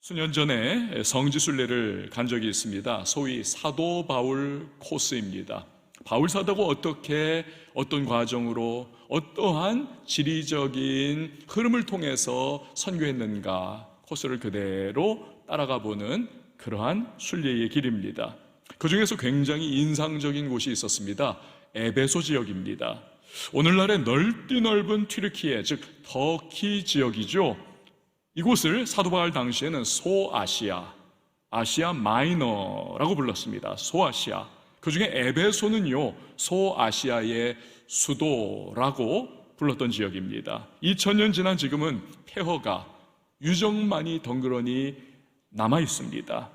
수년 전에 성지순례를 간 적이 있습니다. 소위 사도 바울 코스입니다. 바울 사도가 어떻게 어떤 과정으로 어떠한 지리적인 흐름을 통해서 선교했는가 코스를 그대로 따라가 보는 그러한 순례의 길입니다. 그 중에서 굉장히 인상적인 곳이 있었습니다. 에베소 지역입니다. 오늘날의 넓디 넓은 튀르키예, 즉 터키 지역이죠. 이곳을 사도 바울 당시에는 소아시아, 아시아 마이너라고 불렀습니다. 소아시아. 그 중에 에베소는요, 소아시아의 수도라고 불렀던 지역입니다. 2000년 지난 지금은 폐허가, 유적만이 덩그러니 남아 있습니다.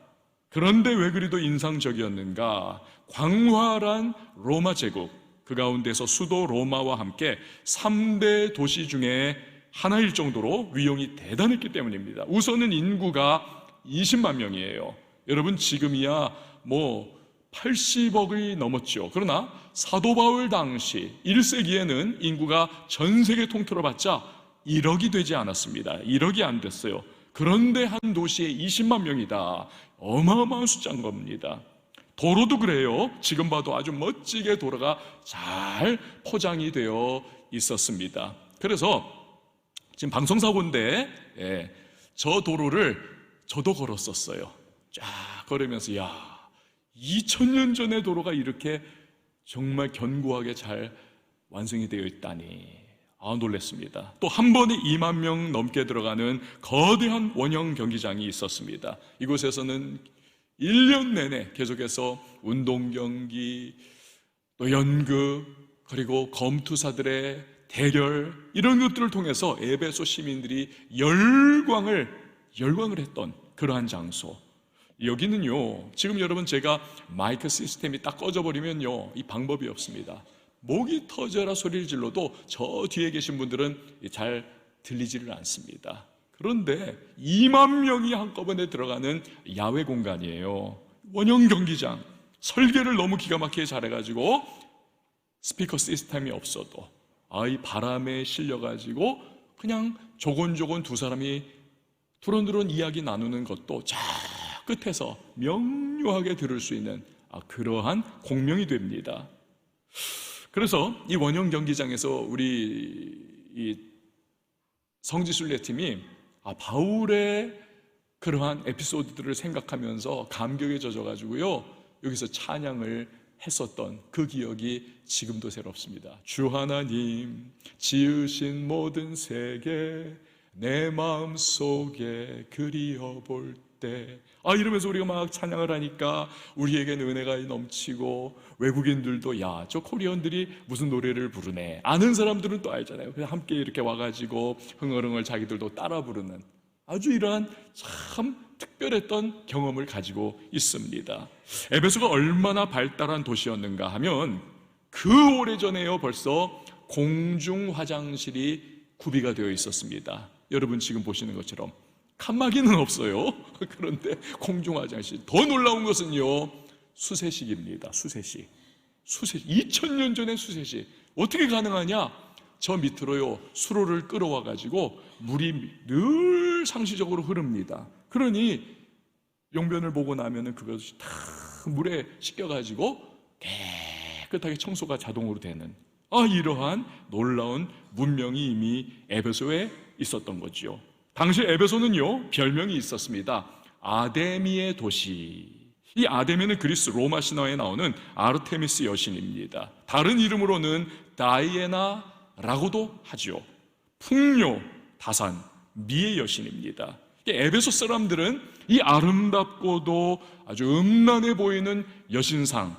그런데 왜 그리도 인상적이었는가? 광활한 로마 제국, 그 가운데서 수도 로마와 함께 3대 도시 중에 하나일 정도로 위용이 대단했기 때문입니다. 우선은 인구가 20만 명이에요. 여러분 지금이야 80억이 넘었죠. 그러나 사도 바울 당시 1세기에는 인구가 전 세계 통틀어 봤자 1억이 되지 않았습니다. 1억이 안 됐어요. 그런데 한 도시에 20만 명이다. 어마어마한 숫자인 겁니다. 도로도 그래요. 지금 봐도 아주 멋지게 도로가 잘 포장이 되어 있었습니다. 그래서 지금 방송사고인데 저 도로를 저도 걸었었어요. 쫙 걸으면서 2000년 전의 도로가 이렇게 정말 견고하게 잘 완성이 되어 있다니 놀랐습니다. 또 한 번에 2만 명 넘게 들어가는 거대한 원형 경기장이 있었습니다. 이곳에서는 1년 내내 계속해서 운동 경기, 또 연극, 그리고 검투사들의 대결, 이런 것들을 통해서 에베소 시민들이 열광을 했던 그러한 장소. 여기는요, 지금 여러분 제가 마이크 시스템이 딱 꺼져버리면요, 이 방법이 없습니다. 목이 터져라 소리를 질러도 저 뒤에 계신 분들은 잘 들리지를 않습니다. 그런데 2만 명이 한꺼번에 들어가는 야외 공간이에요. 원형 경기장. 설계를 너무 기가 막히게 잘해가지고 스피커 시스템이 없어도 이 바람에 실려가지고 그냥 조곤조곤 두 사람이 두런두런 이야기 나누는 것도 저 끝에서 명료하게 들을 수 있는 그러한 공명이 됩니다. 그래서 이 원형 경기장에서 우리 이 성지순례팀이 바울의 그러한 에피소드들을 생각하면서 감격에 젖어가지고요, 여기서 찬양을 했었던 그 기억이 지금도 새롭습니다. 주 하나님 지으신 모든 세계 내 마음속에 그리워볼 때 이러면서 우리가 막 찬양을 하니까 우리에게는 은혜가 넘치고, 외국인들도 저 코리언들이 무슨 노래를 부르네, 아는 사람들은 또 알잖아요. 그냥 함께 이렇게 와가지고 흥얼흥얼 자기들도 따라 부르는 아주 이러한 참 특별했던 경험을 가지고 있습니다. 에베소가 얼마나 발달한 도시였는가 하면 그 오래전에요 벌써 공중 화장실이 구비가 되어 있었습니다. 여러분 지금 보시는 것처럼 칸막이는 없어요. 그런데 공중 화장실, 더 놀라운 것은요, 수세식입니다. 수세식. 2000년 전의 수세식. 어떻게 가능하냐? 저 밑으로요 수로를 끌어와 가지고 물이 늘 상시적으로 흐릅니다. 그러니 용변을 보고 나면은 그것이 다 물에 씻겨 가지고 깨끗하게 청소가 자동으로 되는 이러한 놀라운 문명이 이미 에베소에 있었던 거지요. 당시 에베소는요 별명이 있었습니다. 아데미의 도시. 이 아데미는 그리스 로마 신화에 나오는 아르테미스 여신입니다. 다른 이름으로는 다이애나라고도 하죠. 풍요, 다산, 미의 여신입니다. 에베소 사람들은 이 아름답고도 아주 음란해 보이는 여신상,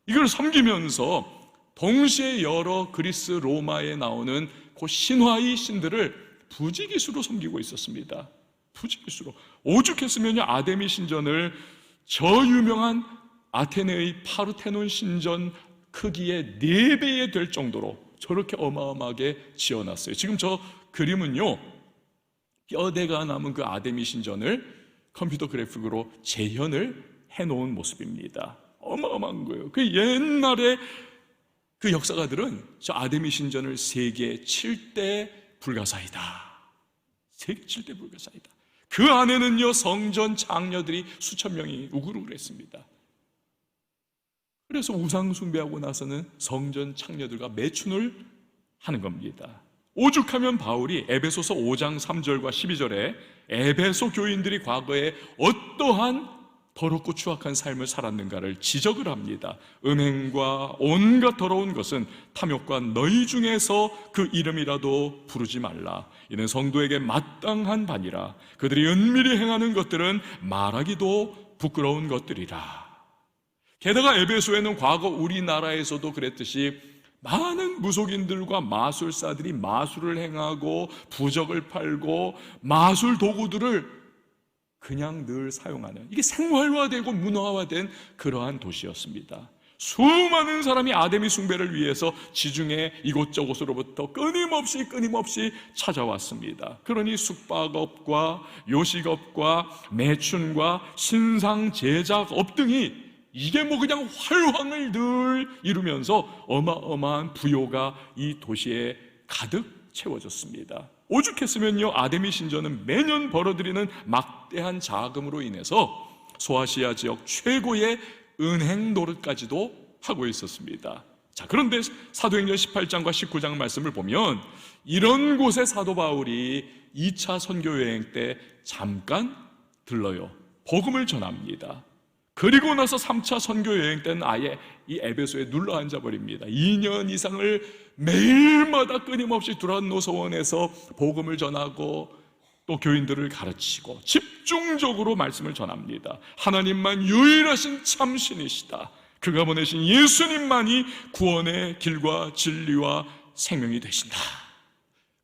이걸 섬기면서 동시에 여러 그리스 로마에 나오는 그 신화의 신들을 부지기수로 섬기고 있었습니다. 부지기수로. 오죽했으면요 아데미 신전을 저 유명한 아테네의 파르테논 신전 크기의 4배에 될 정도로 저렇게 어마어마하게 지어놨어요. 지금 저 그림은요 뼈대가 남은 그 아데미 신전을 컴퓨터 그래픽으로 재현을 해놓은 모습입니다. 어마어마한 거예요. 그 옛날에 그 역사가들은 저 아데미 신전을 세계 7대 불가사이다. 세계 7대 불가사이다. 그 안에는요 성전 장녀들이 수천 명이 우글우글했습니다. 그래서 우상 숭배하고 나서는 성전 창녀들과 매춘을 하는 겁니다. 오죽하면 바울이 에베소서 5장 3절과 12절에 에베소 교인들이 과거에 어떠한 더럽고 추악한 삶을 살았는가를 지적을 합니다. 음행과 온갖 더러운 것은 탐욕과 너희 중에서 그 이름이라도 부르지 말라. 이는 성도에게 마땅한 바니라. 그들이 은밀히 행하는 것들은 말하기도 부끄러운 것들이라. 게다가 에베소에는 과거 우리나라에서도 그랬듯이 많은 무속인들과 마술사들이 마술을 행하고 부적을 팔고 마술 도구들을 그냥 늘 사용하는, 이게 생활화되고 문화화된 그러한 도시였습니다. 수많은 사람이 아데미 숭배를 위해서 지중해 이곳저곳으로부터 끊임없이 찾아왔습니다. 그러니 숙박업과 요식업과 매춘과 신상 제작업 등이 이게 그냥 활황을 늘 이루면서 어마어마한 부요가 이 도시에 가득 채워졌습니다. 오죽했으면요 아데미 신전은 매년 벌어들이는 막대한 자금으로 인해서 소아시아 지역 최고의 은행 노릇까지도 하고 있었습니다. 자, 그런데 사도행전 18장과 19장 말씀을 보면 이런 곳에 사도 바울이 2차 선교 여행 때 잠깐 들러요. 복음을 전합니다. 그리고 나서 3차 선교 여행 때는 아예 이 에베소에 눌러 앉아버립니다. 2년 이상을 매일마다 끊임없이 두란노 소원에서 복음을 전하고 또 교인들을 가르치고 집중적으로 말씀을 전합니다. 하나님만 유일하신 참신이시다. 그가 보내신 예수님만이 구원의 길과 진리와 생명이 되신다.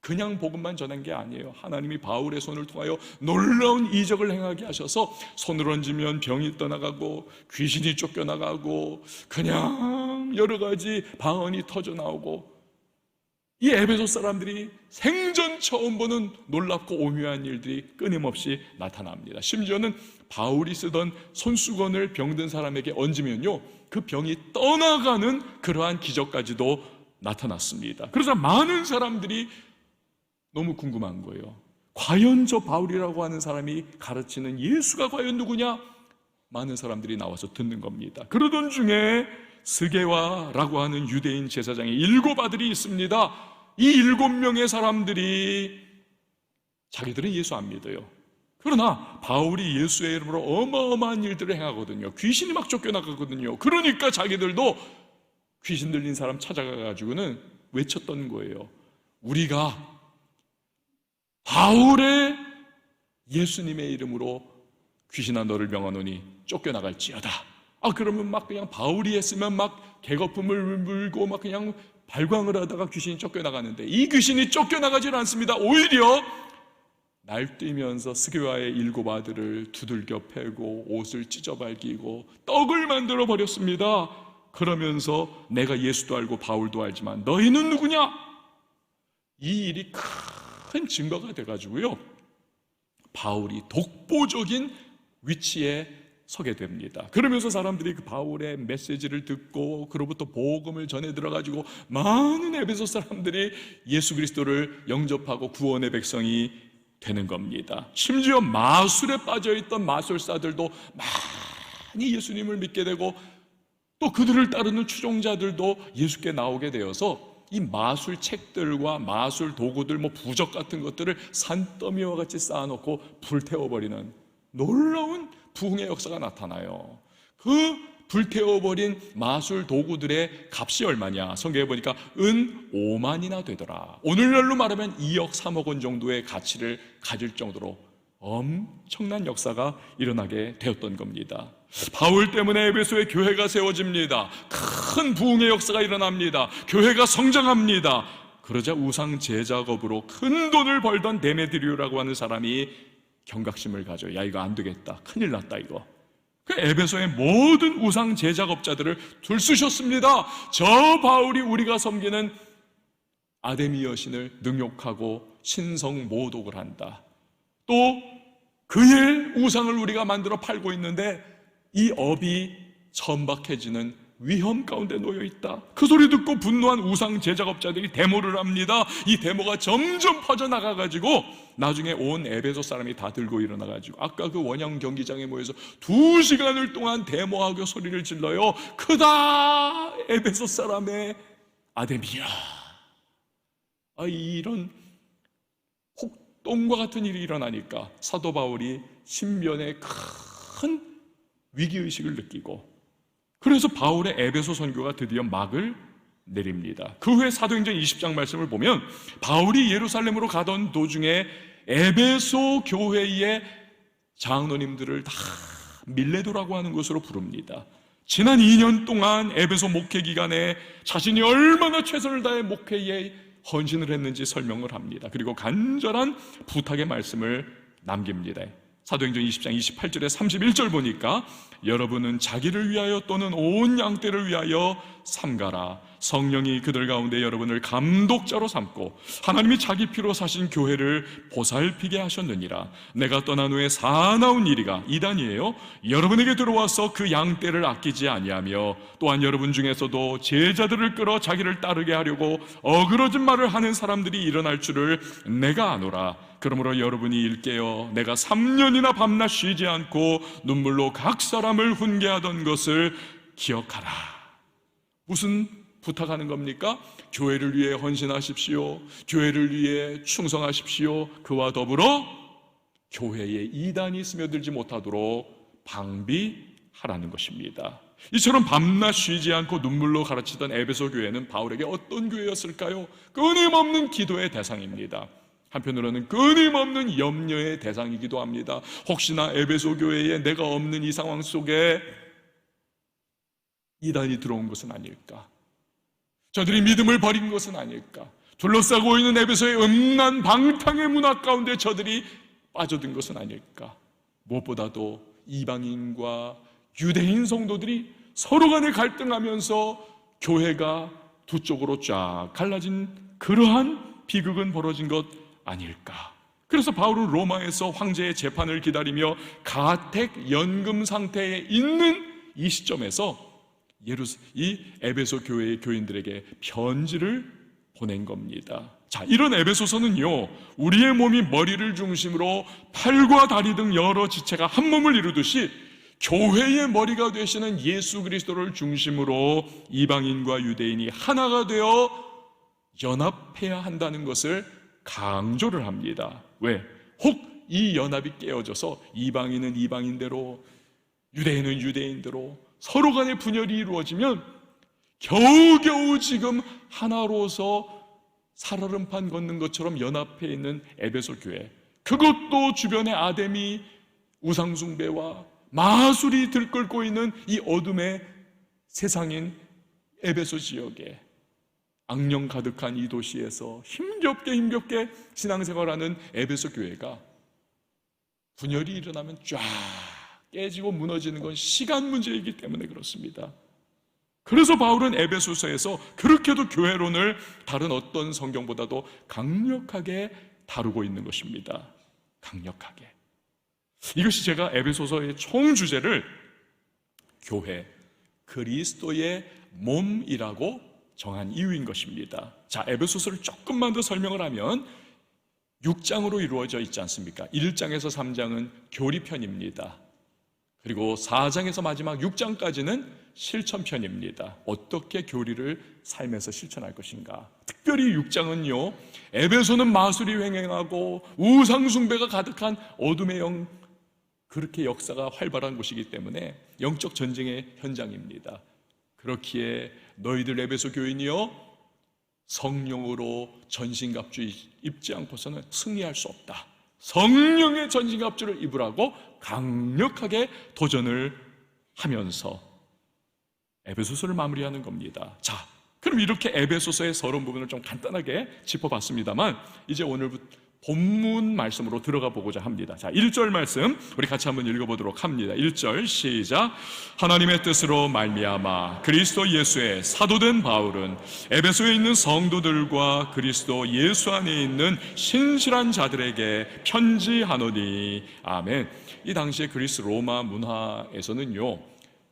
그냥 복음만 전한 게 아니에요. 하나님이 바울의 손을 통하여 놀라운 이적을 행하게 하셔서 손을 얹으면 병이 떠나가고 귀신이 쫓겨나가고 그냥 여러 가지 방언이 터져나오고, 이 에베소 사람들이 생전 처음 보는 놀랍고 오묘한 일들이 끊임없이 나타납니다. 심지어는 바울이 쓰던 손수건을 병든 사람에게 얹으면요 그 병이 떠나가는 그러한 기적까지도 나타났습니다. 그래서 많은 사람들이 너무 궁금한 거예요. 과연 저 바울이라고 하는 사람이 가르치는 예수가 과연 누구냐? 많은 사람들이 나와서 듣는 겁니다. 그러던 중에 스게와라고 하는 유대인 제사장의 7 아들이 있습니다. 이 7명의 사람들이 자기들은 예수 안 믿어요. 그러나 바울이 예수의 이름으로 어마어마한 일들을 행하거든요. 귀신이 막 쫓겨나가거든요. 그러니까 자기들도 귀신 들린 사람 찾아가가지고는 외쳤던 거예요. 우리가 바울의 예수님의 이름으로 귀신아 너를 명하노니 쫓겨나갈지어다. 그러면 막 그냥 바울이 했으면 막 개거품을 물고 막 그냥 발광을 하다가 귀신이 쫓겨나가는데 이 귀신이 쫓겨나가질 않습니다. 오히려 날뛰면서 스게와의 7 아들을 두들겨 패고 옷을 찢어발기고 떡을 만들어 버렸습니다. 그러면서 내가 예수도 알고 바울도 알지만 너희는 누구냐? 이 일이 큰 증거가 돼가지고요 바울이 독보적인 위치에 서게 됩니다. 그러면서 사람들이 그 바울의 메시지를 듣고 그로부터 복음을 전해 들어가지고 많은 에베소 사람들이 예수 그리스도를 영접하고 구원의 백성이 되는 겁니다. 심지어 마술에 빠져있던 마술사들도 많이 예수님을 믿게 되고 또 그들을 따르는 추종자들도 예수께 나오게 되어서 이 마술 책들과 마술 도구들, 부적 같은 것들을 산더미와 같이 쌓아놓고 불태워버리는 놀라운 부흥의 역사가 나타나요. 그 불태워버린 마술 도구들의 값이 얼마냐? 성경에 보니까 은 5만이나 되더라. 오늘날로 말하면 2억 3억 원 정도의 가치를 가질 정도로 엄청난 역사가 일어나게 되었던 겁니다. 바울 때문에 에베소의 교회가 세워집니다. 큰 부흥의 역사가 일어납니다. 교회가 성장합니다. 그러자 우상 제작업으로 큰 돈을 벌던 데메드리오라고 하는 사람이 경각심을 가져 야 이거 안 되겠다, 큰일 났다 이거. 그 에베소의 모든 우상 제작업자들을 들쑤셨습니다. 저 바울이 우리가 섬기는 아데미 여신을 능욕하고 신성 모독을 한다. 또 그의 우상을 우리가 만들어 팔고 있는데 이 업이 천박해지는 위험 가운데 놓여 있다. 그 소리 듣고 분노한 우상 제작업자들이 데모를 합니다. 이 데모가 점점 퍼져나가가지고 나중에 온 에베소 사람이 다 들고 일어나가지고 아까 그 원형 경기장에 모여서 2시간을 동안 데모하고 소리를 질러요. 크다 에베소 사람의 아데미야. 이런 혹동과 같은 일이 일어나니까 사도 바울이 신변에 큰 위기의식을 느끼고, 그래서 바울의 에베소 선교가 드디어 막을 내립니다. 그 후에 사도행전 20장 말씀을 보면 바울이 예루살렘으로 가던 도중에 에베소 교회의 장로님들을 다 밀레도라고 하는 곳으로 부릅니다. 지난 2년 동안 에베소 목회 기간에 자신이 얼마나 최선을 다해 목회에 헌신을 했는지 설명을 합니다. 그리고 간절한 부탁의 말씀을 남깁니다. 사도행전 20장 28절에 31절 보니까 여러분은 자기를 위하여 또는 온 양떼를 위하여 삼가라. 성령이 그들 가운데 여러분을 감독자로 삼고 하나님이 자기 피로 사신 교회를 보살피게 하셨느니라. 내가 떠난 후에 사나운 이리가 이단이에요. 여러분에게 들어와서 그 양떼를 아끼지 아니하며 또한 여러분 중에서도 제자들을 끌어 자기를 따르게 하려고 어그러진 말을 하는 사람들이 일어날 줄을 내가 아노라. 그러므로 여러분이 일깨어 내가 3년이나 밤낮 쉬지 않고 눈물로 각 사람을 훈계하던 것을 기억하라. 무슨 부탁하는 겁니까? 교회를 위해 헌신하십시오. 교회를 위해 충성하십시오. 그와 더불어 교회에 이단이 스며들지 못하도록 방비하라는 것입니다. 이처럼 밤낮 쉬지 않고 눈물로 가르치던 에베소 교회는 바울에게 어떤 교회였을까요? 끊임없는 기도의 대상입니다. 한편으로는 끊임없는 염려의 대상이기도 합니다. 혹시나 에베소 교회에 내가 없는 이 상황 속에 이단이 들어온 것은 아닐까? 저들이 믿음을 버린 것은 아닐까? 둘러싸고 있는 에베소의 음란 방탕의 문화 가운데 저들이 빠져든 것은 아닐까? 무엇보다도 이방인과 유대인 성도들이 서로 간에 갈등하면서 교회가 두 쪽으로 쫙 갈라진 그러한 비극은 벌어진 것 아닐까? 그래서 바울은 로마에서 황제의 재판을 기다리며 가택 연금 상태에 있는 이 시점에서 이 에베소 교회의 교인들에게 편지를 보낸 겁니다. 자, 이런 에베소서는요, 우리의 몸이 머리를 중심으로 팔과 다리 등 여러 지체가 한 몸을 이루듯이 교회의 머리가 되시는 예수 그리스도를 중심으로 이방인과 유대인이 하나가 되어 연합해야 한다는 것을 강조를 합니다. 왜? 혹 이 연합이 깨어져서 이방인은 이방인대로, 유대인은 유대인대로 서로 간의 분열이 이루어지면 겨우겨우 지금 하나로서 살얼음판 걷는 것처럼 연합해 있는 에베소 교회, 그것도 주변에 아데미 우상숭배와 마술이 들끓고 있는 이 어둠의 세상인 에베소 지역에, 악령 가득한 이 도시에서 힘겹게 신앙생활하는 에베소 교회가 분열이 일어나면 쫙 깨지고 무너지는 건 시간 문제이기 때문에 그렇습니다. 그래서 바울은 에베소서에서 그렇게도 교회론을 다른 어떤 성경보다도 강력하게 다루고 있는 것입니다. 강력하게. 이것이 제가 에베소서의 총 주제를 교회, 그리스도의 몸이라고 정한 이유인 것입니다. 자, 에베소서를 조금만 더 설명을 하면 6장으로 이루어져 있지 않습니까? 1장에서 3장은 교리편입니다. 그리고 4장에서 마지막 6장까지는 실천편입니다. 어떻게 교리를 삶에서 실천할 것인가. 특별히 6장은요, 에베소는 마술이 횡행하고 우상숭배가 가득한 어둠의 영, 그렇게 역사가 활발한 곳이기 때문에 영적 전쟁의 현장입니다. 그렇기에 너희들 에베소 교인이여, 성령으로 전신갑주 입지 않고서는 승리할 수 없다. 성령의 전신갑주를 입으라고 강력하게 도전을 하면서 에베소서를 마무리하는 겁니다. 자, 그럼 이렇게 에베소서의 서론 부분을 좀 간단하게 짚어봤습니다만 이제 오늘부터 본문 말씀으로 들어가 보고자 합니다. 자, 1절 말씀 우리 같이 한번 읽어보도록 합니다. 1절 시작. 하나님의 뜻으로 말미암아 그리스도 예수의 사도된 바울은 에베소에 있는 성도들과 그리스도 예수 안에 있는 신실한 자들에게 편지하노니. 아멘. 이 당시에 그리스 로마 문화에서는요,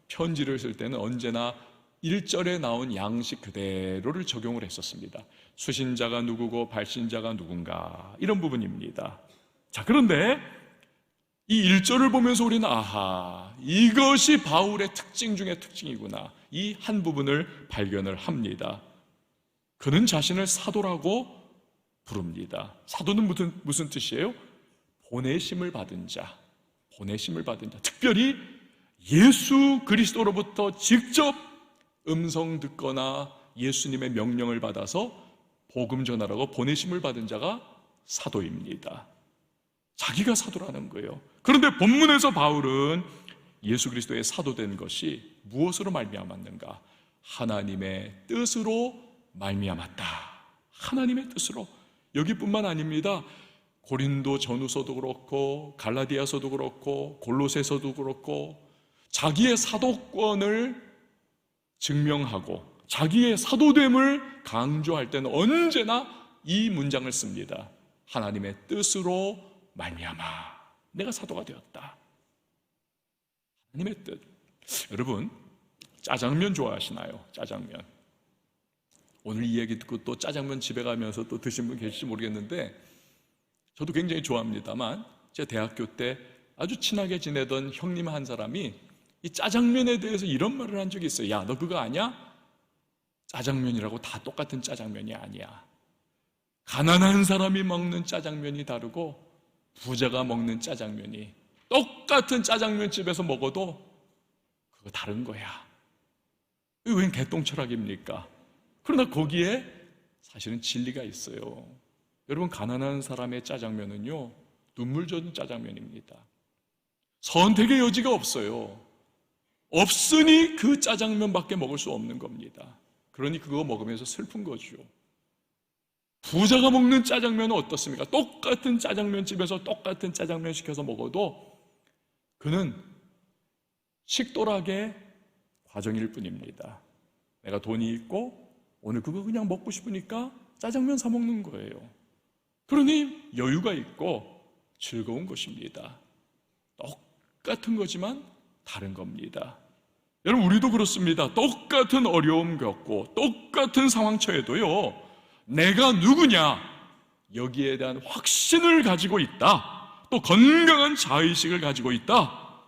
편지를 쓸 때는 언제나 1절에 나온 양식 그대로를 적용을 했었습니다. 수신자가 누구고 발신자가 누군가, 이런 부분입니다. 자, 그런데 이 1절을 보면서 우리는 아하, 이것이 바울의 특징 중의 특징이구나, 이 한 부분을 발견을 합니다. 그는 자신을 사도라고 부릅니다. 사도는 무슨 뜻이에요? 보내심을 받은 자, 보내심을 받은 자. 특별히 예수 그리스도로부터 직접 음성 듣거나 예수님의 명령을 받아서 복음 전하라고 보내심을 받은 자가 사도입니다. 자기가 사도라는 거예요. 그런데 본문에서 바울은 예수 그리스도의 사도된 것이 무엇으로 말미암았는가? 하나님의 뜻으로 말미암았다. 하나님의 뜻으로. 여기뿐만 아닙니다. 고린도 전후서도 그렇고 갈라디아서도 그렇고 골로새서도 그렇고 자기의 사도권을 증명하고 자기의 사도됨을 강조할 때는 언제나 이 문장을 씁니다. 하나님의 뜻으로 말미암아 내가 사도가 되었다. 하나님의 뜻. 여러분, 짜장면 좋아하시나요? 짜장면. 오늘 이 얘기 듣고 또 짜장면 집에 가면서 또 드신 분 계실지 모르겠는데 저도 굉장히 좋아합니다만, 제 대학교 때 아주 친하게 지내던 형님 한 사람이 이 짜장면에 대해서 이런 말을 한 적이 있어요. 야, 너 그거 아냐? 짜장면이라고 다 똑같은 짜장면이 아니야. 가난한 사람이 먹는 짜장면이 다르고 부자가 먹는 짜장면이, 똑같은 짜장면 집에서 먹어도 그거 다른 거야. 이게 웬 개똥철학입니까? 그러나 거기에 사실은 진리가 있어요. 여러분, 가난한 사람의 짜장면은요, 눈물 젖은 짜장면입니다. 선택의 여지가 없어요. 없으니 그 짜장면밖에 먹을 수 없는 겁니다. 그러니 그거 먹으면서 슬픈 거죠. 부자가 먹는 짜장면은 어떻습니까? 똑같은 짜장면집에서 똑같은 짜장면 시켜서 먹어도 그는 식도락의 과정일 뿐입니다. 내가 돈이 있고 오늘 그거 그냥 먹고 싶으니까 짜장면 사 먹는 거예요. 그러니 여유가 있고 즐거운 것입니다. 똑같은 거지만 다른 겁니다. 여러분, 우리도 그렇습니다. 똑같은 어려움 겪고 똑같은 상황 처해도요, 내가 누구냐, 여기에 대한 확신을 가지고 있다, 또 건강한 자의식을 가지고 있다,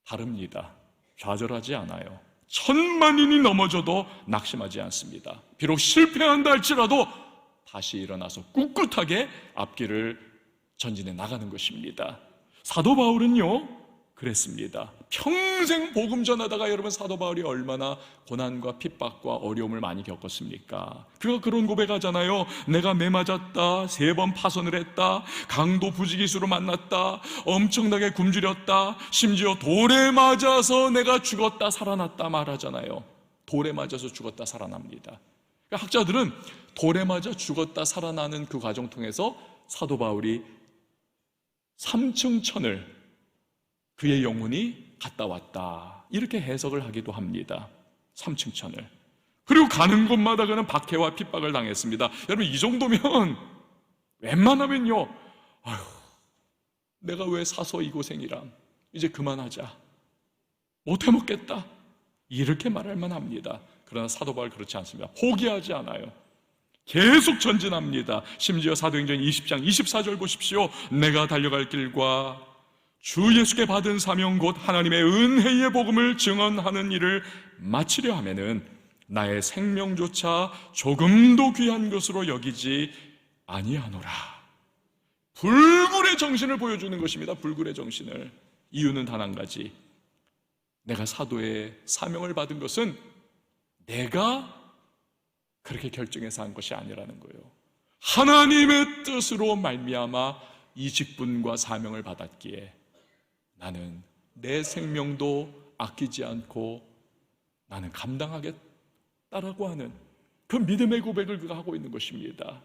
다릅니다. 좌절하지 않아요. 천만인이 넘어져도 낙심하지 않습니다. 비록 실패한다 할지라도 다시 일어나서 꿋꿋하게 앞길을 전진해 나가는 것입니다. 사도 바울은요 그랬습니다. 평생 복음 전하다가 여러분, 사도 바울이 얼마나 고난과 핍박과 어려움을 많이 겪었습니까? 그가 그런 고백하잖아요. 내가 매 맞았다, 3번 파선을 했다, 강도 부지기수로 만났다, 엄청나게 굶주렸다, 심지어 돌에 맞아서 내가 죽었다 살아났다 말하잖아요. 돌에 맞아서 죽었다 살아납니다. 그러니까 학자들은 돌에 맞아 죽었다 살아나는 그 과정 통해서 사도 바울이 3층 천을 그의 영혼이 갔다 왔다, 이렇게 해석을 하기도 합니다. 3층 천을. 그리고 가는 곳마다 그는 박해와 핍박을 당했습니다. 여러분, 이 정도면 웬만하면요, 아휴, 내가 왜 사서 이 고생이람, 이제 그만하자, 못해 먹겠다, 이렇게 말할 만합니다. 그러나 사도 바울 그렇지 않습니다. 포기하지 않아요. 계속 전진합니다. 심지어 사도행전 20장 24절 보십시오. 내가 달려갈 길과 주 예수께 받은 사명 곧 하나님의 은혜의 복음을 증언하는 일을 마치려 하면은 나의 생명조차 조금도 귀한 것으로 여기지 아니하노라. 불굴의 정신을 보여주는 것입니다. 불굴의 정신을. 이유는 단 한 가지. 내가 사도의 사명을 받은 것은 내가 그렇게 결정해서 한 것이 아니라는 거예요. 하나님의 뜻으로 말미암아 이 직분과 사명을 받았기에 나는 내 생명도 아끼지 않고 나는 감당하겠다라고 하는 그 믿음의 고백을 그가 하고 있는 것입니다.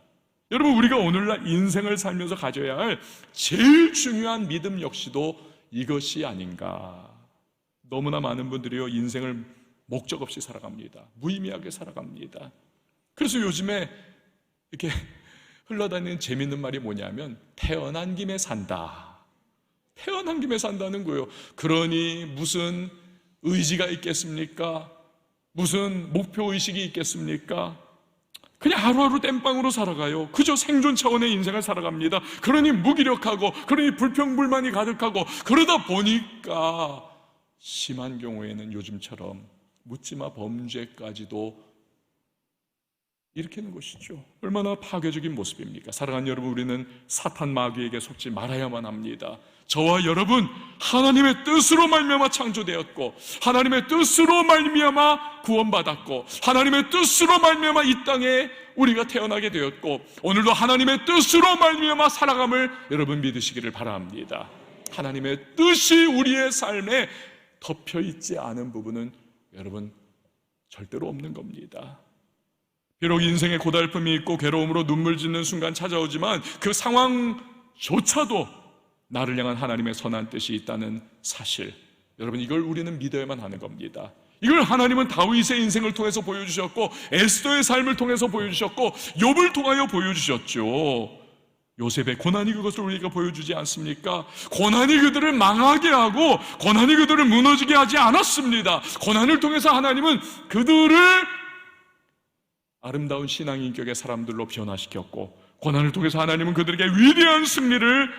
여러분, 우리가 오늘날 인생을 살면서 가져야 할 제일 중요한 믿음 역시도 이것이 아닌가. 너무나 많은 분들이요, 인생을 목적 없이 살아갑니다. 무의미하게 살아갑니다. 그래서 요즘에 이렇게 흘러다니는 재밌는 말이 뭐냐면 태어난 김에 산다. 태어난 김에 산다는 거예요. 그러니 무슨 의지가 있겠습니까? 무슨 목표의식이 있겠습니까? 그냥 하루하루 땜빵으로 살아가요. 그저 생존 차원의 인생을 살아갑니다. 그러니 무기력하고, 그러니 불평불만이 가득하고, 그러다 보니까 심한 경우에는 요즘처럼 묻지마 범죄까지도 일으키는 것이죠. 얼마나 파괴적인 모습입니까? 사랑하는 여러분, 우리는 사탄 마귀에게 속지 말아야만 합니다. 저와 여러분, 하나님의 뜻으로 말미암아 창조되었고, 하나님의 뜻으로 말미암아 구원받았고, 하나님의 뜻으로 말미암아 이 땅에 우리가 태어나게 되었고, 오늘도 하나님의 뜻으로 말미암아 살아감을 여러분 믿으시기를 바랍니다. 하나님의 뜻이 우리의 삶에 덮여있지 않은 부분은 여러분 절대로 없는 겁니다. 비록 인생에 고달픔이 있고 괴로움으로 눈물 짓는 순간 찾아오지만 그 상황조차도 나를 향한 하나님의 선한 뜻이 있다는 사실, 여러분 이걸 우리는 믿어야만 하는 겁니다. 이걸 하나님은 다윗의 인생을 통해서 보여주셨고, 에스더의 삶을 통해서 보여주셨고, 욥을 통하여 보여주셨죠. 요셉의 고난이 그것을 우리가 보여주지 않습니까? 고난이 그들을 망하게 하고 고난이 그들을 무너지게 하지 않았습니다. 고난을 통해서 하나님은 그들을 아름다운 신앙인격의 사람들로 변화시켰고, 고난을 통해서 하나님은 그들에게 위대한 승리를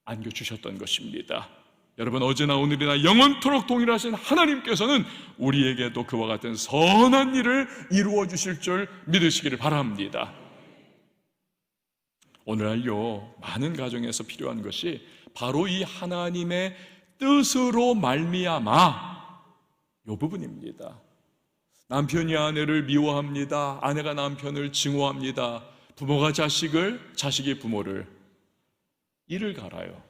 안겨주셨던 것입니다. 여러분, 어제나 오늘이나 영원토록 동일하신 하나님께서는 우리에게도 그와 같은 선한 일을 이루어 주실 줄 믿으시기를 바랍니다. 오늘날요, 많은 가정에서 필요한 것이 바로 이 하나님의 뜻으로 말미암아 이 부분입니다. 남편이 아내를 미워합니다. 아내가 남편을 증오합니다. 부모가 자식을, 자식이 부모를 이를 갈아요.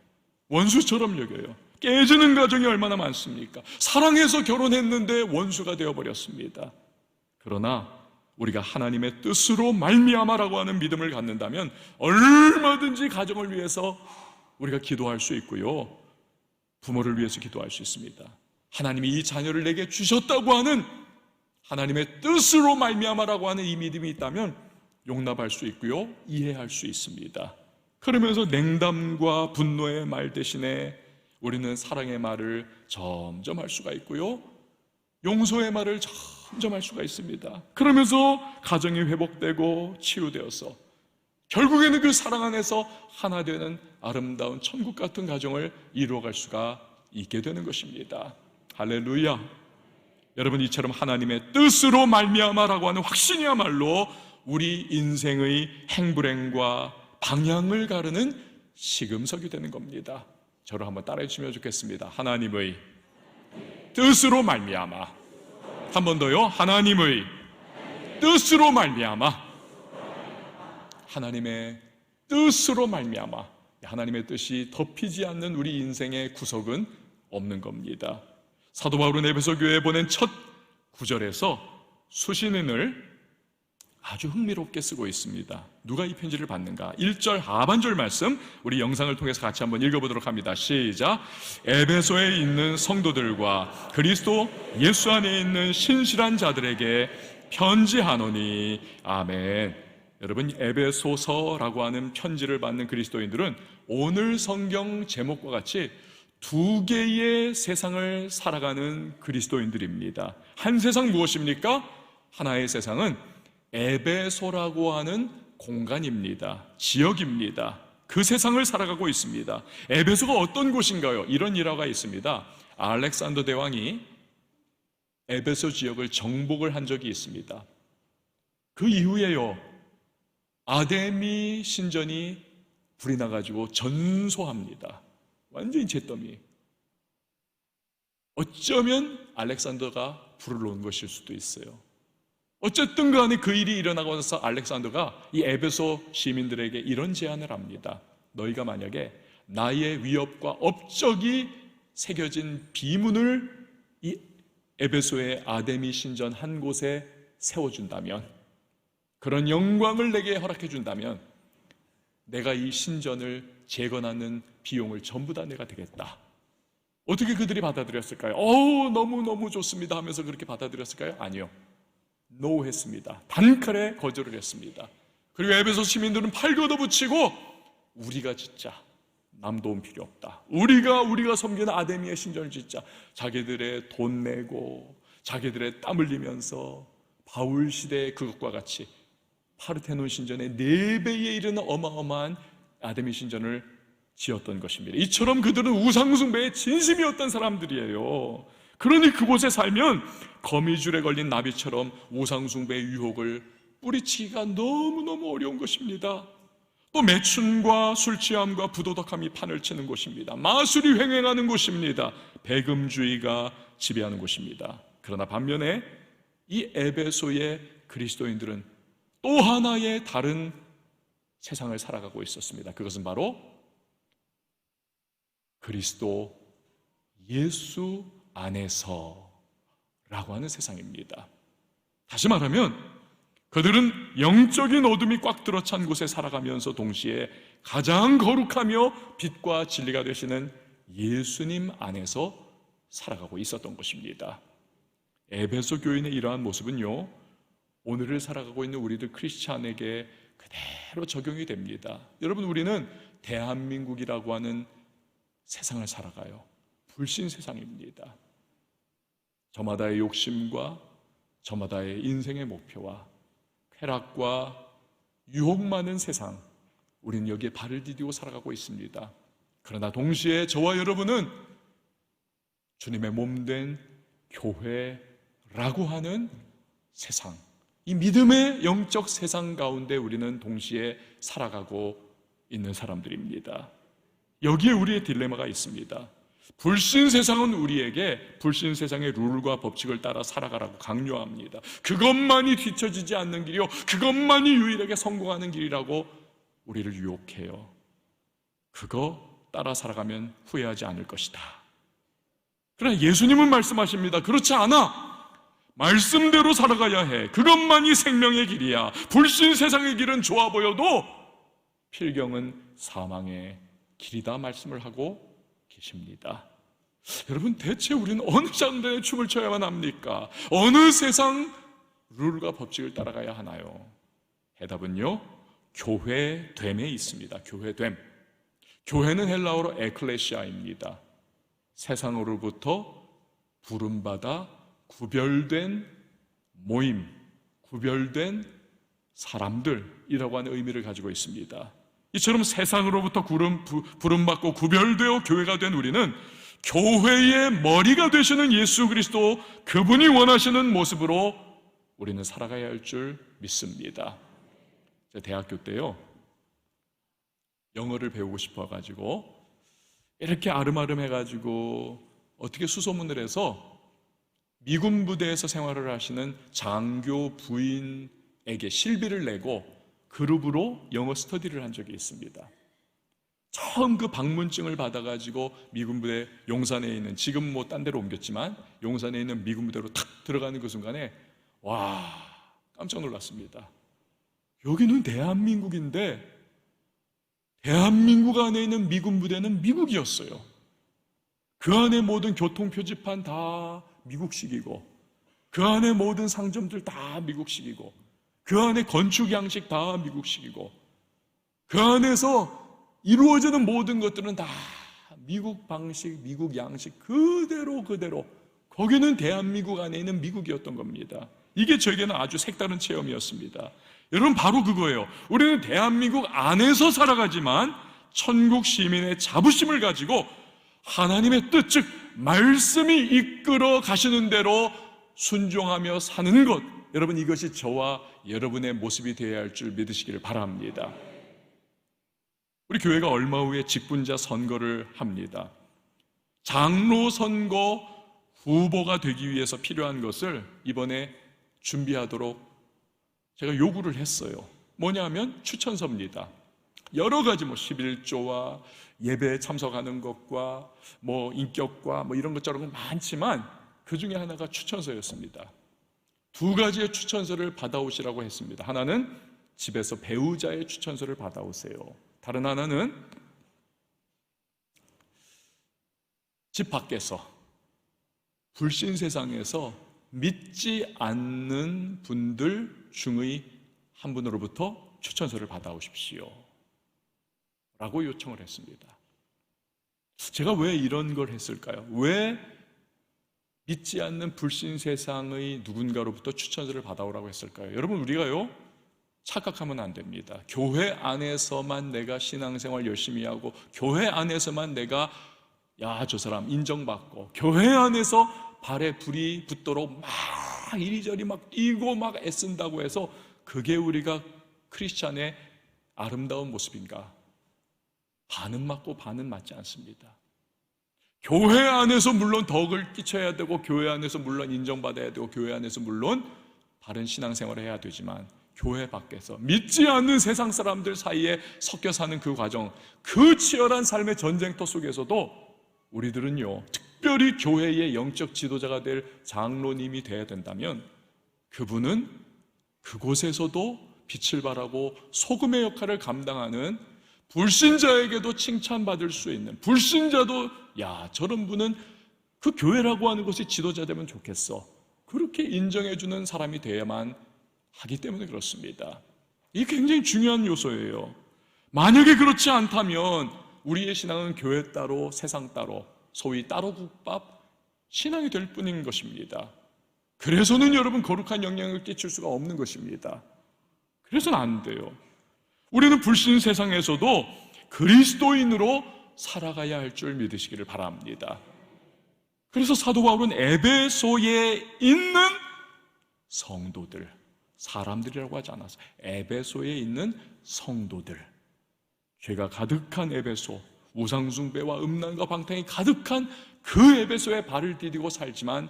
원수처럼 여겨요. 깨지는 가정이 얼마나 많습니까? 사랑해서 결혼했는데 원수가 되어버렸습니다. 그러나 우리가 하나님의 뜻으로 말미암아라고 하는 믿음을 갖는다면 얼마든지 가정을 위해서 우리가 기도할 수 있고요, 부모를 위해서 기도할 수 있습니다. 하나님이 이 자녀를 내게 주셨다고 하는 하나님의 뜻으로 말미암아라고 하는 이 믿음이 있다면 용납할 수 있고요, 이해할 수 있습니다. 그러면서 냉담과 분노의 말 대신에 우리는 사랑의 말을 점점 할 수가 있고요, 용서의 말을 점점 할 수가 있습니다. 그러면서 가정이 회복되고 치유되어서 결국에는 그 사랑 안에서 하나 되는 아름다운 천국 같은 가정을 이루어갈 수가 있게 되는 것입니다. 할렐루야. 여러분, 이처럼 하나님의 뜻으로 말미암아라고 하는 확신이야말로 우리 인생의 행불행과 방향을 가르는 시금석이 되는 겁니다. 저를 한번 따라해 주시면 좋겠습니다. 하나님의 뜻으로 말미암아. 한 번 더요. 하나님의 뜻으로 말미암아. 하나님의 뜻으로 말미암아. 하나님의 뜻이 덮이지 않는 우리 인생의 구석은 없는 겁니다. 사도 바울은 에베소 교회에 보낸 첫 구절에서 수신인을 아주 흥미롭게 쓰고 있습니다. 누가 이 편지를 받는가? 1절 하반절 말씀 우리 영상을 통해서 같이 한번 읽어보도록 합니다. 시작. 에베소에 있는 성도들과 그리스도 예수 안에 있는 신실한 자들에게 편지하노니 아멘. 여러분, 에베소서라고 하는 편지를 받는 그리스도인들은 오늘 성경 제목과 같이 두 개의 세상을 살아가는 그리스도인들입니다. 한 세상 무엇입니까? 하나의 세상은 에베소라고 하는 공간입니다. 지역입니다. 그 세상을 살아가고 있습니다. 에베소가 어떤 곳인가요? 이런 일화가 있습니다. 알렉산더 대왕이 에베소 지역을 정복을 한 적이 있습니다. 그 이후에요, 아데미 신전이 불이 나가지고 전소합니다. 완전히 잿더미. 어쩌면 알렉산더가 불을 놓은 것일 수도 있어요. 어쨌든 간에 그 일이 일어나고 나서 알렉산더가 이 에베소 시민들에게 이런 제안을 합니다. 너희가 만약에 나의 위협과 업적이 새겨진 비문을 이 에베소의 아데미 신전 한 곳에 세워준다면, 그런 영광을 내게 허락해준다면 내가 이 신전을 재건하는 비용을 전부 다 내가 되겠다. 어떻게 그들이 받아들였을까요? 너무너무 좋습니다 하면서 그렇게 받아들였을까요? 아니요. 노 했습니다. 단칼에 거절을 했습니다. 그리고 에베소 시민들은 팔 걷어붙이고 우리가 짓자. 남 도움 필요 없다. 우리가 섬기는 아데미의 신전을 짓자. 자기들의 돈 내고 자기들의 땀 흘리면서 바울 시대의 그것과 같이 파르테논 신전의 4배에 이르는 어마어마한 아데미 신전을 지었던 것입니다. 이처럼 그들은 우상숭배의 진심이었던 사람들이에요. 그러니 그곳에 살면 거미줄에 걸린 나비처럼 우상숭배의 유혹을 뿌리치기가 너무너무 어려운 것입니다. 또 매춘과 술취함과 부도덕함이 판을 치는 곳입니다. 마술이 횡행하는 곳입니다. 배금주의가 지배하는 곳입니다. 그러나 반면에 이 에베소의 그리스도인들은 또 하나의 다른 세상을 살아가고 있었습니다. 그것은 바로 그리스도 예수 안에서 라고 하는 세상입니다. 다시 말하면 그들은 영적인 어둠이 꽉 들어찬 곳에 살아가면서 동시에 가장 거룩하며 빛과 진리가 되시는 예수님 안에서 살아가고 있었던 것입니다. 에베소 교인의 이러한 모습은요, 오늘을 살아가고 있는 우리들 크리스찬에게 그대로 적용이 됩니다. 여러분, 우리는 대한민국이라고 하는 세상을 살아가요. 불신 세상입니다. 저마다의 욕심과 저마다의 인생의 목표와 쾌락과 유혹 많은 세상, 우리는 여기에 발을 디디고 살아가고 있습니다. 그러나 동시에 저와 여러분은 주님의 몸된 교회라고 하는 세상, 이 믿음의 영적 세상 가운데 우리는 동시에 살아가고 있는 사람들입니다. 여기에 우리의 딜레마가 있습니다. 불신 세상은 우리에게 불신 세상의 룰과 법칙을 따라 살아가라고 강요합니다. 그것만이 뒤처지지 않는 길이요, 그것만이 유일하게 성공하는 길이라고 우리를 유혹해요. 그거 따라 살아가면 후회하지 않을 것이다. 그러나 예수님은 말씀하십니다. 그렇지 않아. 말씀대로 살아가야 해. 그것만이 생명의 길이야. 불신 세상의 길은 좋아 보여도 필경은 사망의 길이다 말씀을 하고 계십니다. 여러분, 대체 우리는 어느 장단에 춤을 춰야만 합니까? 어느 세상 룰과 법칙을 따라가야 하나요? 해답은요, 교회됨에 있습니다. 교회됨. 교회는 헬라어로 에클레시아입니다. 세상으로부터 부름받아 구별된 모임, 구별된 사람들이라고 하는 의미를 가지고 있습니다. 이처럼 세상으로부터 부름받고 구별되어 교회가 된 우리는 교회의 머리가 되시는 예수 그리스도, 그분이 원하시는 모습으로 우리는 살아가야 할 줄 믿습니다. 제가 대학교 때요, 영어를 배우고 싶어가지고 이렇게 아름아름해가지고 어떻게 수소문을 해서 미군 부대에서 생활을 하시는 장교 부인에게 실비를 내고 그룹으로 영어 스터디를 한 적이 있습니다. 처음 그 방문증을 받아가지고 미군 부대 용산에 있는, 지금 뭐 딴 데로 옮겼지만 용산에 있는 미군 부대로 탁 들어가는 그 순간에 와, 깜짝 놀랐습니다. 여기는 대한민국인데 대한민국 안에 있는 미군 부대는 미국이었어요. 그 안에 모든 교통 표지판 다 미국식이고, 그 안에 모든 상점들 다 미국식이고, 그 안에 건축 양식 다 미국식이고, 그 안에서 이루어지는 모든 것들은 다 미국 방식, 미국 양식 그대로 거기는 대한민국 안에 있는 미국이었던 겁니다. 이게 저에게는 아주 색다른 체험이었습니다. 여러분, 바로 그거예요. 우리는 대한민국 안에서 살아가지만 천국 시민의 자부심을 가지고 하나님의 뜻, 즉 말씀이 이끌어 가시는 대로 순종하며 사는 것, 여러분, 이것이 저와 여러분의 모습이 되어야 할 줄 믿으시기를 바랍니다. 우리 교회가 얼마 후에 직분자 선거를 합니다. 장로 선거 후보가 되기 위해서 필요한 것을 이번에 준비하도록 제가 요구를 했어요. 뭐냐면 추천서입니다. 여러 가지 11조와 예배에 참석하는 것과 인격과 이런 것저런 많지만 그 중에 하나가 추천서였습니다. 2가지의 추천서를 받아오시라고 했습니다. 하나는 집에서 배우자의 추천서를 받아오세요. 다른 하나는 집 밖에서, 불신 세상에서 믿지 않는 분들 중의 한 분으로부터 추천서를 받아오십시오 라고 요청을 했습니다. 제가 왜 이런 걸 했을까요? 왜 믿지 않는 불신 세상의 누군가로부터 추천서를 받아오라고 했을까요? 여러분, 우리가요 착각하면 안 됩니다. 교회 안에서만 내가 신앙생활 열심히 하고, 교회 안에서만 내가 저 사람 인정받고, 교회 안에서 발에 불이 붙도록 막 이리저리 막 뛰고 막 애쓴다고 해서 그게 우리가 크리스찬의 아름다운 모습인가? 반은 맞고 반은 맞지 않습니다. 교회 안에서 물론 덕을 끼쳐야 되고, 교회 안에서 물론 인정받아야 되고, 교회 안에서 물론 바른 신앙생활을 해야 되지만, 교회 밖에서 믿지 않는 세상 사람들 사이에 섞여 사는 그 과정, 그 치열한 삶의 전쟁터 속에서도 우리들은요, 특별히 교회의 영적 지도자가 될 장로님이 되어야 된다면 그분은 그곳에서도 빛을 발하고 소금의 역할을 감당하는, 불신자에게도 칭찬받을 수 있는, 불신자도 저런 분은 그 교회라고 하는 것이 지도자 되면 좋겠어, 그렇게 인정해주는 사람이 되어야만 하기 때문에 그렇습니다. 이게 굉장히 중요한 요소예요. 만약에 그렇지 않다면 우리의 신앙은 교회 따로 세상 따로, 소위 따로 국밥 신앙이 될 뿐인 것입니다. 그래서는 여러분 거룩한 영향을 끼칠 수가 없는 것입니다. 그래서는 안 돼요. 우리는 불신 세상에서도 그리스도인으로 살아가야 할 줄 믿으시기를 바랍니다. 그래서 사도 바울은 에베소에 있는 성도들, 사람들이라고 하지 않아서 에베소에 있는 성도들, 죄가 가득한 에베소, 우상숭배와 음란과 방탕이 가득한 그 에베소에 발을 디디고 살지만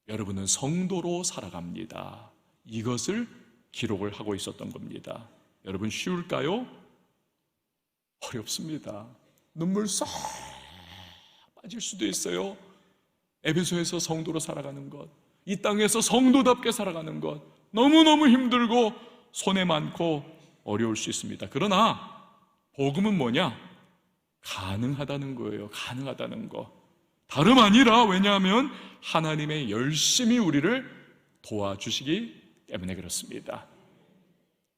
여러분은 성도로 살아갑니다. 이것을 기록을 하고 있었던 겁니다. 여러분, 쉬울까요? 어렵습니다. 눈물 쏙 빠질 수도 있어요. 에베소에서 성도로 살아가는 것, 이 땅에서 성도답게 살아가는 것, 너무너무 힘들고 손해 많고 어려울 수 있습니다. 그러나 복음은 뭐냐? 가능하다는 거예요. 가능하다는 거. 다름 아니라, 왜냐하면 하나님의 열심히 우리를 도와주시기 때문에 그렇습니다.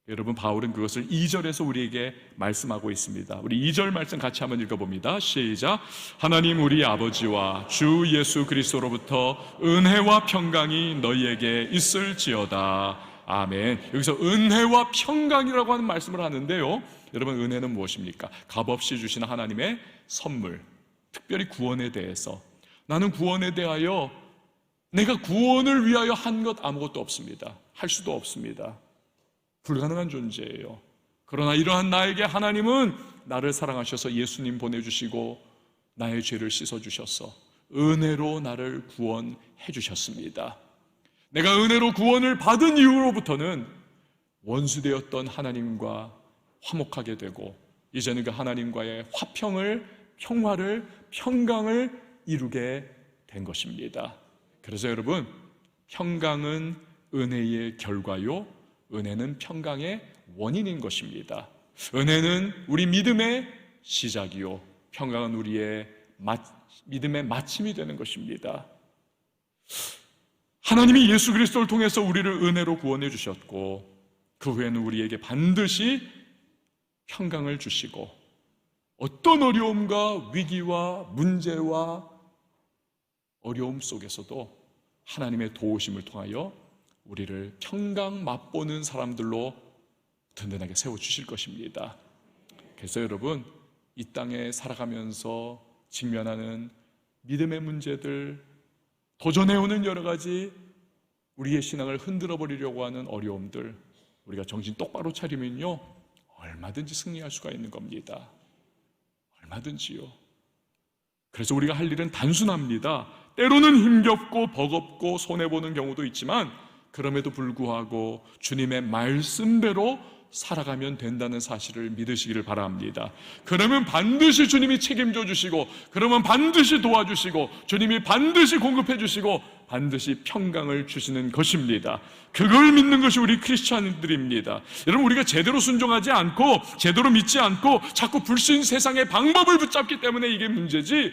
여러분, 바울은 그것을 2절에서 우리에게 말씀하고 있습니다. 우리 2절 말씀 같이 한번 읽어봅니다. 시작. 하나님 우리 아버지와 주 예수 그리스도로부터 은혜와 평강이 너희에게 있을지어다. 아멘. 여기서 은혜와 평강이라고 하는 말씀을 하는데요, 여러분, 은혜는 무엇입니까? 값없이 주시는 하나님의 선물, 특별히 구원에 대해서. 나는 구원에 대하여, 내가 구원을 위하여 한 것 아무것도 없습니다. 할 수도 없습니다. 불가능한 존재예요. 그러나 이러한 나에게 하나님은 나를 사랑하셔서 예수님 보내주시고 나의 죄를 씻어주셔서 은혜로 나를 구원해 주셨습니다. 내가 은혜로 구원을 받은 이후로부터는 원수되었던 하나님과 화목하게 되고, 이제는 그 하나님과의 화평을, 평화를, 평강을 이루게 된 것입니다. 그래서 여러분, 평강은 은혜의 결과요, 은혜는 평강의 원인인 것입니다. 은혜는 우리 믿음의 시작이요, 평강은 우리의 믿음의 마침이 되는 것입니다. 하나님이 예수 그리스도를 통해서 우리를 은혜로 구원해 주셨고, 그 후에는 우리에게 반드시 평강을 주시고, 어떤 어려움과 위기와 문제와 어려움 속에서도 하나님의 도우심을 통하여 우리를 평강 맛보는 사람들로 든든하게 세워주실 것입니다. 그래서 여러분, 이 땅에 살아가면서 직면하는 믿음의 문제들, 도전해오는 여러 가지 우리의 신앙을 흔들어 버리려고 하는 어려움들, 우리가 정신 똑바로 차리면요, 얼마든지 승리할 수가 있는 겁니다. 얼마든지요. 그래서 우리가 할 일은 단순합니다. 때로는 힘겹고 버겁고 손해보는 경우도 있지만, 그럼에도 불구하고 주님의 말씀대로 살아가면 된다는 사실을 믿으시기를 바랍니다. 그러면 반드시 주님이 책임져 주시고, 그러면 반드시 도와주시고, 주님이 반드시 공급해 주시고, 반드시 평강을 주시는 것입니다. 그걸 믿는 것이 우리 크리스찬들입니다. 여러분, 우리가 제대로 순종하지 않고 제대로 믿지 않고 자꾸 불신 세상의 방법을 붙잡기 때문에 이게 문제지,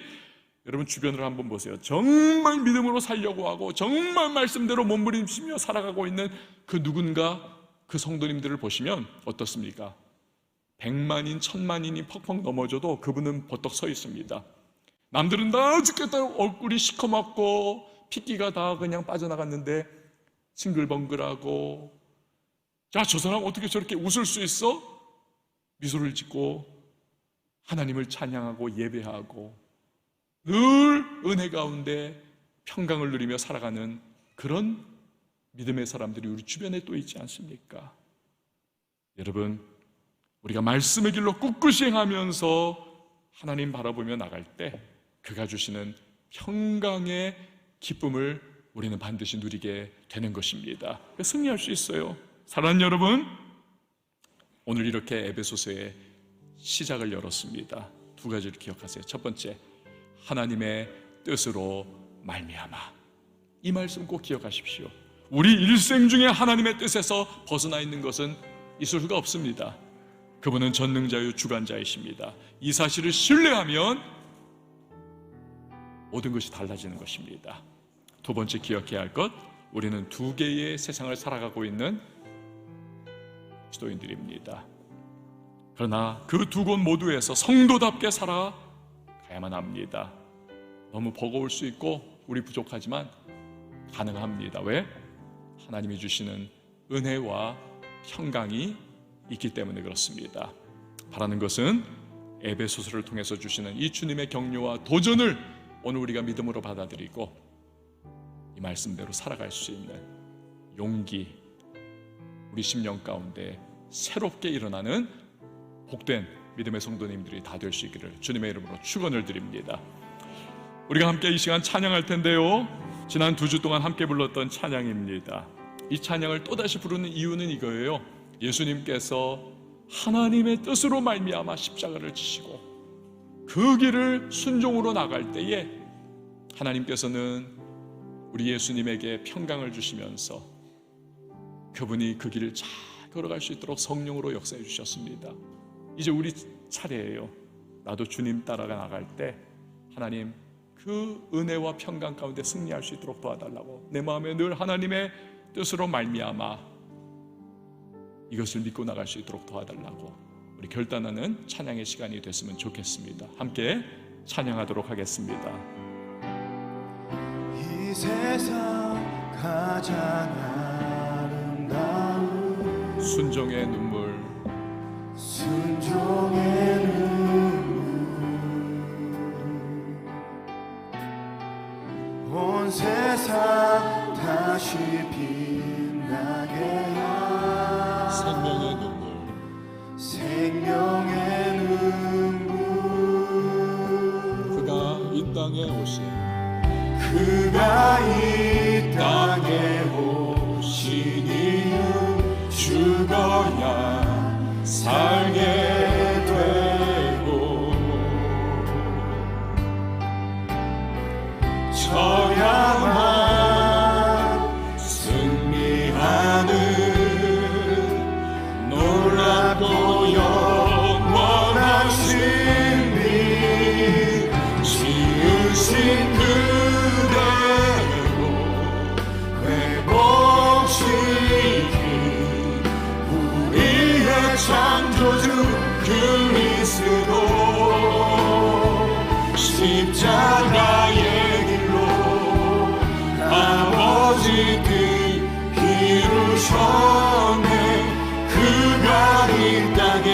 여러분 주변을 한번 보세요. 정말 믿음으로 살려고 하고 정말 말씀대로 몸부림치며 살아가고 있는 그 누군가, 그 성도님들을 보시면 어떻습니까? 100만인, 1000만인이 퍽퍽 넘어져도 그분은 버떡 서 있습니다. 남들은 다 죽겠다 얼굴이 시커멓고 핏기가 다 그냥 빠져나갔는데 싱글벙글하고, 야, 저 사람 어떻게 저렇게 웃을 수 있어? 미소를 짓고 하나님을 찬양하고 예배하고 늘 은혜 가운데 평강을 누리며 살아가는 그런 믿음의 사람들이 우리 주변에 또 있지 않습니까? 여러분, 우리가 말씀의 길로 꿋꿋이 행하면서 하나님 바라보며 나갈 때 그가 주시는 평강의 기쁨을 우리는 반드시 누리게 되는 것입니다. 승리할 수 있어요. 사랑하는 여러분, 오늘 이렇게 에베소서의 시작을 열었습니다. 두 가지를 기억하세요. 첫 번째, 하나님의 뜻으로 말미암아. 이 말씀 꼭 기억하십시오. 우리 일생 중에 하나님의 뜻에서 벗어나 있는 것은 있을 수가 없습니다. 그분은 전능자요 주관자이십니다. 이 사실을 신뢰하면 모든 것이 달라지는 것입니다. 두 번째 기억해야 할 것, 우리는 두 개의 세상을 살아가고 있는 지도인들입니다. 그러나 그 두 곳 모두에서 성도답게 살아가야만 합니다. 너무 버거울 수 있고 우리 부족하지만 가능합니다. 왜? 하나님이 주시는 은혜와 평강이 있기 때문에 그렇습니다. 바라는 것은 에베소서를 통해서 주시는 이 주님의 격려와 도전을 오늘 우리가 믿음으로 받아들이고 이 말씀대로 살아갈 수 있는 용기, 우리 심령 가운데 새롭게 일어나는 복된 믿음의 성도님들이 다 될 수 있기를 주님의 이름으로 축원을 드립니다. 우리가 함께 이 시간 찬양할 텐데요, 지난 2주 동안 함께 불렀던 찬양입니다. 이 찬양을 또다시 부르는 이유는 이거예요. 예수님께서 하나님의 뜻으로 말미암아 십자가를 지시고 그 길을 순종으로 나갈 때에 하나님께서는 우리 예수님에게 평강을 주시면서 그분이 그 길을 잘 걸어갈 수 있도록 성령으로 역사해 주셨습니다. 이제 우리 차례예요. 나도 주님 따라가 나갈 때 하나님 그 은혜와 평강 가운데 승리할 수 있도록 도와달라고, 내 마음에 늘 하나님의 뜻으로 말미암아 이것을 믿고 나갈 수 있도록 도와달라고 우리 결단하는 찬양의 시간이 됐으면 좋겠습니다. 함께 찬양하도록 하겠습니다. 이 세상 가장 아름다운 순종의 눈물, 순종의 눈물, 온 세상 다시 빛나게 한 생명의 눈물, 생명의 눈물, 그가 이 땅에 오신, 그가 이 땅에 오신 이유 죽어야 살게 되고 져야만 승리하는 놀랍고 영원한 신비 지으신 그대로 회복시킨 우리의 창조주 그리스도 십자가의 길로 아버지 뜻 이루셨네. 그가 이 땅에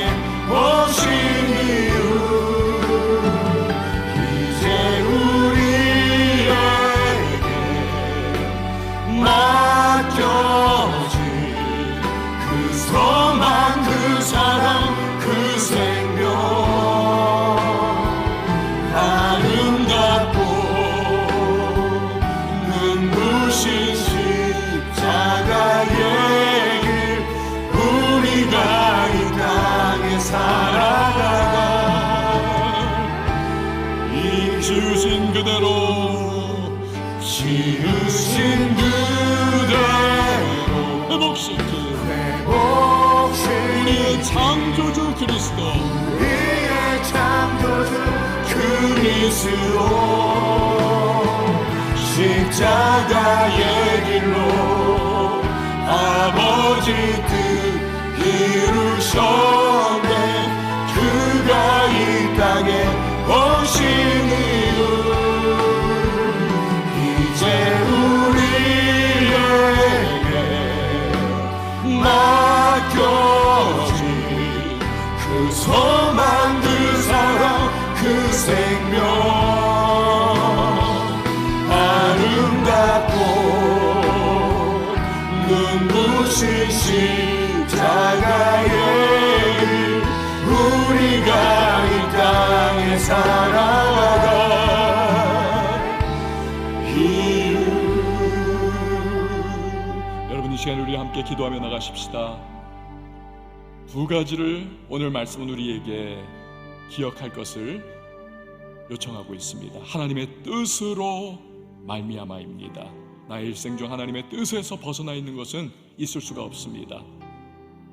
오신 이유 이제 우리에게 맡겨진 그 소망, 그 사랑, 그 생명 아름답고 눈부신 십자가의 길 우리가 이 땅에 살아가가 이 지으신 그대로 지으신 그대로 회복시킨 우리의 창조주 그리스도, 우리의 창조주 그리스도 십자가의 길로 아버지 뜻 이루셨네. 그가 이 땅에 오신 이유 보면 아름답고 눈부신 십자가의 길 우리가 이 땅에 살아갈 이유. 여러분, 이 시간 우리 함께 기도하며 나가십시다. 두 가지를 오늘 말씀은 우리에게 기억할 것을 요청하고 있습니다. 하나님의 뜻으로 말미암아입니다. 나의 일생 중 하나님의 뜻에서 벗어나 있는 것은 있을 수가 없습니다.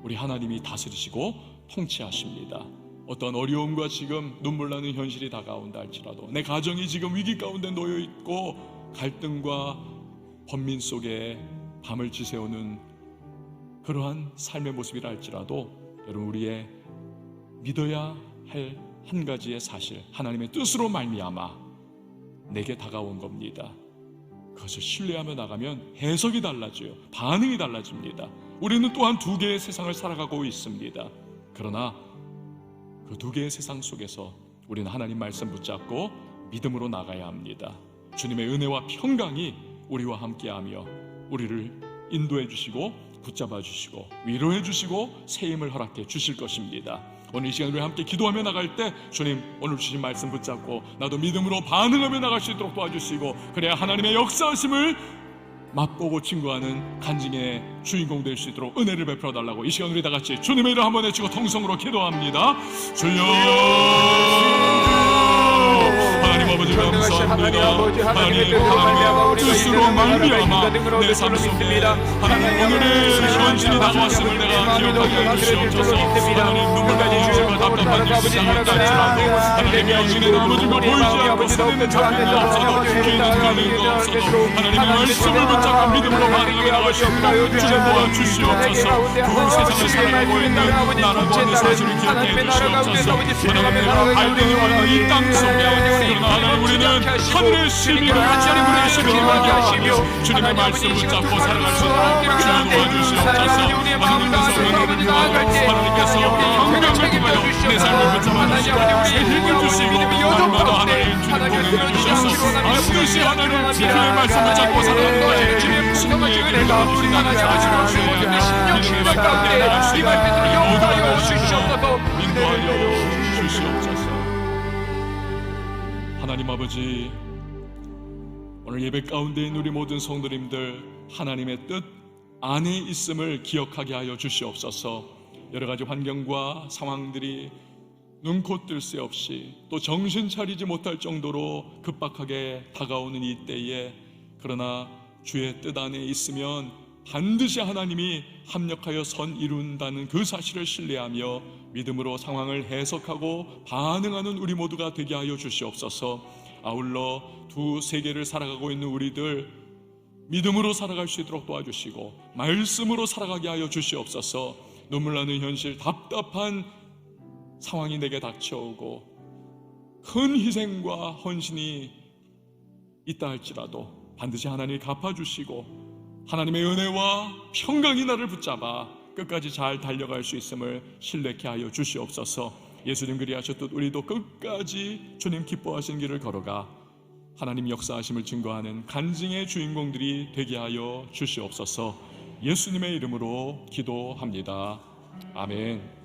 우리 하나님이 다스리시고 통치하십니다. 어떤 어려움과 지금 눈물 나는 현실이 다가온다 할지라도, 내 가정이 지금 위기 가운데 놓여 있고 갈등과 번민 속에 밤을 지새우는 그러한 삶의 모습이라 할지라도, 여러분, 우리의 믿어야 할 한 가지의 사실, 하나님의 뜻으로 말미암아 내게 다가온 겁니다. 그것을 신뢰하며 나가면 해석이 달라져요. 반응이 달라집니다. 우리는 또한 두 개의 세상을 살아가고 있습니다. 그러나 그 두 개의 세상 속에서 우리는 하나님 말씀 붙잡고 믿음으로 나가야 합니다. 주님의 은혜와 평강이 우리와 함께하며 우리를 인도해 주시고 붙잡아 주시고 위로해 주시고 새 힘을 허락해 주실 것입니다. 오늘 이 시간 우리 함께 기도하며 나갈 때 주님, 오늘 주신 말씀 붙잡고 나도 믿음으로 반응하며 나갈 수 있도록 도와주시고, 그래야 하나님의 역사하심을 맛보고 증거하는 간증의 주인공 될 수 있도록 은혜를 베풀어 달라고 이 시간 우리 다 같이 주님의 이름 한번 외치고 통성으로 기도합니다. 주여, 하나님 아버지 감사합니다. 하나님의 뜻으로 말미암아 내 삶 속에 하나님 오늘의 현실이 다가왔음을 내가 기억하게 해주시옵소서. 하나님 눈물과 현실과 답답한 일상을 할지라도 하나님의 영신의 나머지가 보이지 않고 손에는 잡힌 거 없어도 귀는 들리는 거 없어도 하나님의 말씀을 붙잡고 믿음으로 반응하며 나갈 수 있도록 주님 도와주시옵소서. 그 세상을 살아가고 있는 나라고 하는 사실을 기억해 주시옵소서. 하나님, 내가 발등이고 있는 이 땅 속에 그러나 하나님 우리는 하늘의 시민을 하늘의 시민을 하시며 주님의 말씀을 붙잡고 살아갈 수 있도록 주님 도와주시옵소서. 하나님께서 은혜를 주시고 하나님께서 평강을 통하여 내 삶을 붙잡아 주시고 새 힘을 주시고 날마다 하나님 주님 동행해 주셔서 반드시 하나님 주님의 말씀 붙잡고 살아가는 것이 주님 승리의 길을 가주신다는 사실을 주님의 가운데 이 말씀을 용서하여 주시옵소서. 인도하여 주시옵소서. 하나님 아버지, 오늘 예배 가운데 있는 우리 모든 성도님들 하나님의 뜻 안에 있음을 기억하게 하여 주시옵소서. 여러 가지 환경과 상황들이 눈코 뜰 새 없이 또 정신 차리지 못할 정도로 급박하게 다가오는 이 때에, 그러나 주의 뜻 안에 있으면 반드시 하나님이 합력하여 선 이룬다는 그 사실을 신뢰하며 믿음으로 상황을 해석하고 반응하는 우리 모두가 되게 하여 주시옵소서. 아울러 두 세계를 살아가고 있는 우리들 믿음으로 살아갈 수 있도록 도와주시고 말씀으로 살아가게 하여 주시옵소서. 눈물 나는 현실, 답답한 상황이 내게 닥쳐오고 큰 희생과 헌신이 있다 할지라도 반드시 하나님이 갚아주시고 하나님의 은혜와 평강이 나를 붙잡아 끝까지 잘 달려갈 수 있음을 신뢰케 하여 주시옵소서. 예수님 그리하셨듯 우리도 끝까지 주님 기뻐하시는 길을 걸어가 하나님 역사하심을 증거하는 간증의 주인공들이 되게 하여 주시옵소서. 예수님의 이름으로 기도합니다. 아멘.